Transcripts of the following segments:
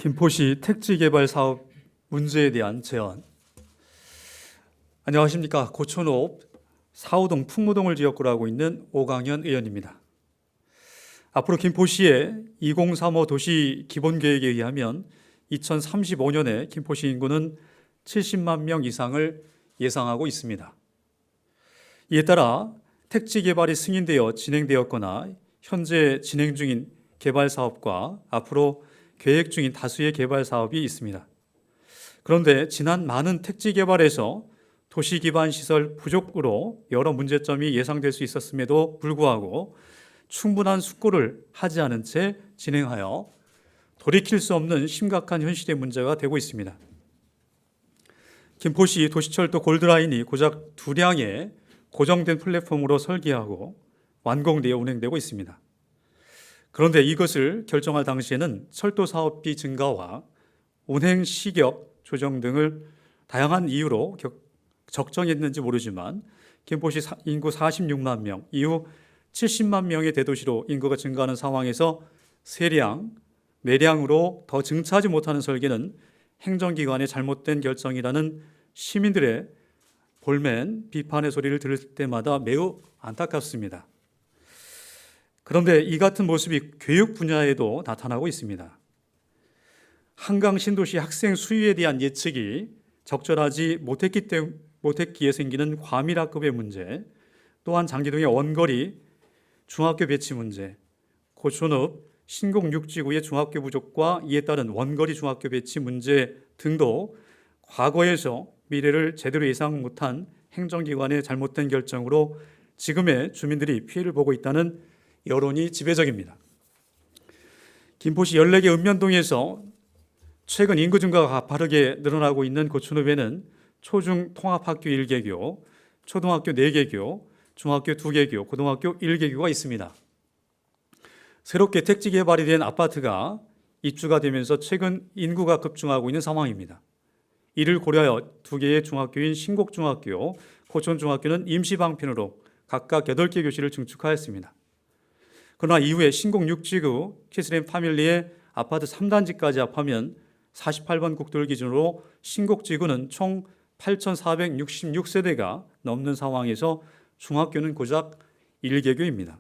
김포시 택지 개발 사업 문제에 대한 제안. 안녕하십니까. 고촌읍 사호동 풍무동을 지역구로 하고 있는 오강현 의원입니다. 앞으로 김포시의 2035 도시 기본계획에 의하면 2035년에 김포시 인구는 70만 명 이상을 예상하고 있습니다. 이에 따라 택지 개발이 승인되어 진행되었거나 현재 진행 중인 개발 사업과 앞으로 계획 중인 다수의 개발 사업이 있습니다. 그런데 지난 많은 택지 개발에서 도시 기반 시설 부족으로 여러 문제점이 예상될 수 있었음에도 불구하고 충분한 숙고를 하지 않은 채 진행하여 돌이킬 수 없는 심각한 현실의 문제가 되고 있습니다. 김포시 도시철도 골드라인이 고작 2량의 고정된 플랫폼으로 설계하고 완공되어 운행되고 있습니다. 그런데 이것을 결정할 당시에는 철도 사업비 증가와 운행 시격 조정 등을 다양한 이유로 적정했는지 모르지만 김포시 인구 46만 명, 이후 70만 명의 대도시로 인구가 증가하는 상황에서 3량, 4량으로 더 증차하지 못하는 설계는 행정기관의 잘못된 결정이라는 시민들의 볼멘 비판의 소리를 들을 때마다 매우 안타깝습니다. 그런데 이 같은 모습이 교육 분야에도 나타나고 있습니다. 한강 신도시 학생 수요에 대한 예측이 적절하지 못했기에 생기는 과밀학급의 문제, 또한 장기동의 원거리 중학교 배치 문제, 고촌읍 신곡 6지구의 중학교 부족과 이에 따른 원거리 중학교 배치 문제 등도 과거에서 미래를 제대로 예상 못한 행정기관의 잘못된 결정으로 지금의 주민들이 피해를 보고 있다는 여론이 지배적입니다. 김포시 14개 읍면동에서 최근 인구 증가가 가파르게 늘어나고 있는 고촌읍에는 초중 통합학교 1개교, 초등학교 4개교, 중학교 2개교, 고등학교 1개교가 있습니다. 새롭게 택지 개발이 된 아파트가 입주가 되면서 최근 인구가 급증하고 있는 상황입니다. 이를 고려하여 2개의 중학교인 신곡중학교, 고촌중학교는 임시 방편으로 각각 8개 교실을 증축하였습니다. 그러나 이후에 신곡 6지구 키스랜 파밀리의 아파트 3단지까지 합하면 48번 국도를 기준으로 신곡지구는 총 8,466세대가 넘는 상황에서 중학교는 고작 1개교입니다.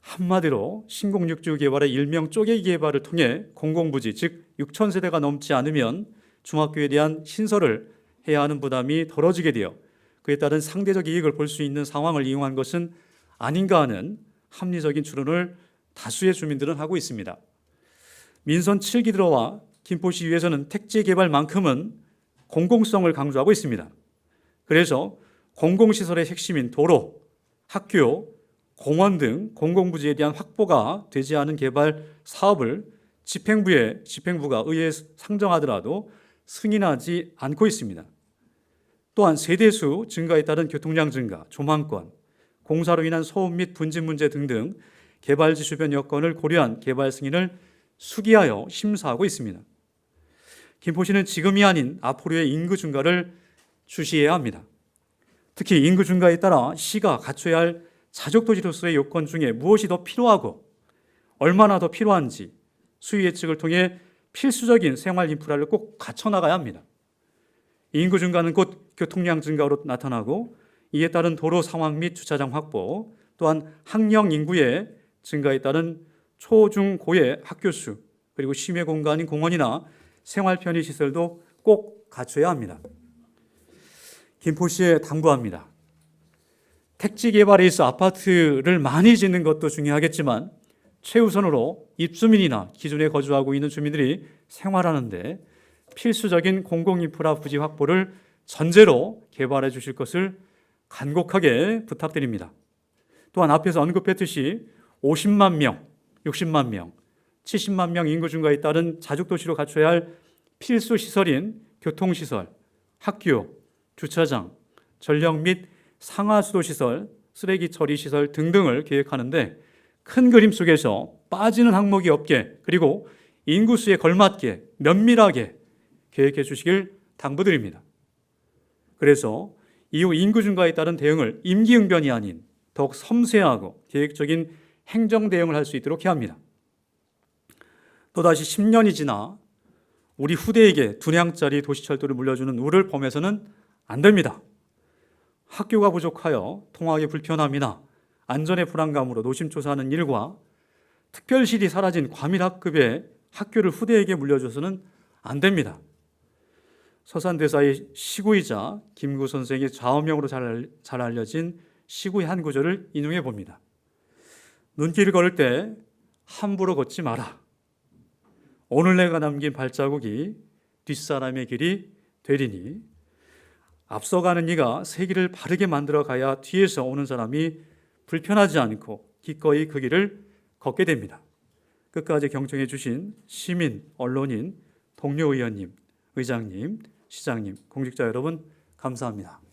한마디로 신곡 6지구 개발의 일명 쪼개기 개발을 통해 공공부지, 즉 6,000세대가 넘지 않으면 중학교에 대한 신설을 해야 하는 부담이 덜어지게 되어 그에 따른 상대적 이익을 볼 수 있는 상황을 이용한 것은 아닌가 하는 합리적인 추론을 다수의 주민들은 하고 있습니다. 민선 7기 들어와 김포시의회에서는 택지 개발만큼은 공공성을 강조하고 있습니다. 그래서 공공시설의 핵심인 도로, 학교, 공원 등 공공부지에 대한 확보가 되지 않은 개발 사업을 집행부가 의회에 상정하더라도 승인하지 않고 있습니다. 또한 세대수 증가에 따른 교통량 증가, 조망권, 공사로 인한 소음 및 분진 문제 등등 개발지 주변 여건을 고려한 개발 승인을 수기하여 심사하고 있습니다. 김포시는 지금이 아닌 앞으로의 인구 증가를 주시해야 합니다. 특히 인구 증가에 따라 시가 갖춰야 할 자족도시로서의 요건 중에 무엇이 더 필요하고 얼마나 더 필요한지 수요 예측을 통해 필수적인 생활 인프라를 꼭 갖춰나가야 합니다. 인구 증가는 곧 교통량 증가로 나타나고 이에 따른 도로 상황 및 주차장 확보, 또한 학령 인구의 증가에 따른 초, 중, 고의 학교 수, 그리고 심야 공간인 공원이나 생활 편의 시설도 꼭 갖춰야 합니다. 김포시에 당부합니다. 택지 개발에 있어 아파트를 많이 짓는 것도 중요하겠지만 최우선으로 입주민이나 기존에 거주하고 있는 주민들이 생활하는데 필수적인 공공인프라 부지 확보를 전제로 개발해 주실 것을 간곡하게 부탁드립니다. 또한 앞에서 언급했듯이 50만 명, 60만 명, 70만 명 인구 증가에 따른 자족도시로 갖춰야 할 필수 시설인 교통시설, 학교, 주차장, 전력 및 상하수도시설, 쓰레기 처리시설 등등을 계획하는데 큰 그림 속에서 빠지는 항목이 없게 그리고 인구수에 걸맞게 면밀하게 계획해 주시길 당부드립니다. 그래서 이후 인구 증가에 따른 대응을 임기응변이 아닌 더욱 섬세하고 계획적인 행정 대응을 할 수 있도록 해야 합니다. 또다시 10년이 지나 우리 후대에게 둔양짜리 도시철도를 물려주는 우를 범해서는 안 됩니다. 학교가 부족하여 통학의 불편함이나 안전의 불안감으로 노심초사하는 일과 특별실이 사라진 과밀학급의 학교를 후대에게 물려줘서는 안 됩니다. 서산대사의 시구이자 김구 선생의 좌우명으로 잘 알려진 시구의 한 구절을 인용해 봅니다. 눈길을 걸을 때 함부로 걷지 마라. 오늘 내가 남긴 발자국이 뒷사람의 길이 되리니 앞서가는 이가 새 길을 바르게 만들어 가야 뒤에서 오는 사람이 불편하지 않고 기꺼이 그 길을 걷게 됩니다. 끝까지 경청해 주신 시민, 언론인, 동료 의원님, 의장님, 시장님, 공직자 여러분 감사합니다.